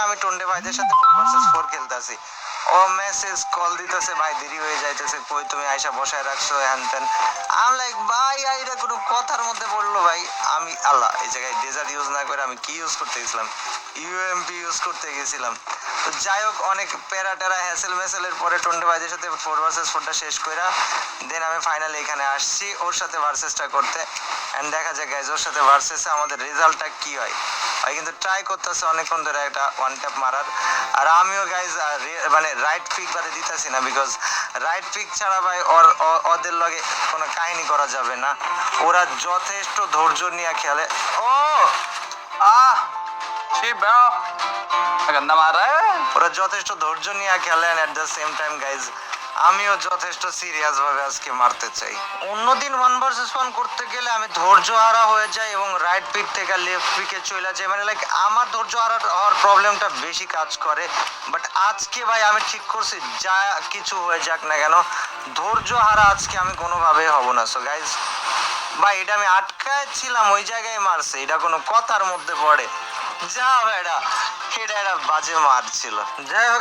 আমি টন্ডে ভাইদের সাথে 4 vs 4 খেলতেছি, ও মেসেজ কল দিতেছে, ভাই দেরি হয়ে যাইতেছে, কই তুমি আয়সা বসায় রাখছো হ্যান ত্যান। আমি লাইক ভাই আইরা কোনো কথার মধ্যে পড়লো ভাই। আমি আল্লাহ এই জায়গায় ডেজার্ট ইউজ না করে আমি কি ইউজ করতে গেছিলাম, ইউএমপি ইউজ করতে গেছিলাম। তো যাই হোক অনেক প্যারা ট্যারা হ্যাসেল ম্যাসেলের পরে টন্ডে ভাইদের সাথে 4 vs 4টা শেষ কইরা দেন আমি ফাইনালি এখানে আসছি ওর সাথে ভার্সেসটা করতে। এন্ড দেখা যায় গাইজ ওর সাথে ভার্সেসে আমাদের রেজাল্টটা কি হয়। ভাই কিন্তু ট্রাই করতেছে অনেকক্ষণ ধরে একটা ওয়ান ট্যাপ মারার, আর আমিও গাইজ মানে রাইট পিক বাদে দিতেছি না, বিকজ রাইট পিক ছাড়া ভাই ওদের লগে কোনো কাহিনী করা যাবে না। ওরা যথেষ্ট ধৈর্য নিয়ে খেলে। ও আহ Shit, bro. गंदा मार रहा है। ওরা যথেষ্ট ধৈর্য নিয়ে খেলেন। At the same time guys আমিও যথেষ্ট সিরিয়াস ভাবে আজকে মারতে চাই। অন্যদিন 1 vs 1 করতে গেলে আমি ধৈর্য হারা হয়ে যাই এবং রাইট পিক থেকে লেফট পিকে চলে যাই, মানে লাইক আমার ধৈর্য হারা হওয়ার প্রবলেমটা বেশি কাজ করে। বাট আজকে ভাই আমি ঠিক করছি যা কিছু হয়ে যাক না কেন ধৈর্য হারা আজকে আমি কোনোভাবেই হব না। সো গাইজ ভাই এটা আমি আটকায় ছিলাম ওই জায়গায় মারছে, এটা কোনো কথার মধ্যে পড়ে? যা ভাই এটা এটা একটা বাজে মার ছিল। যাই হোক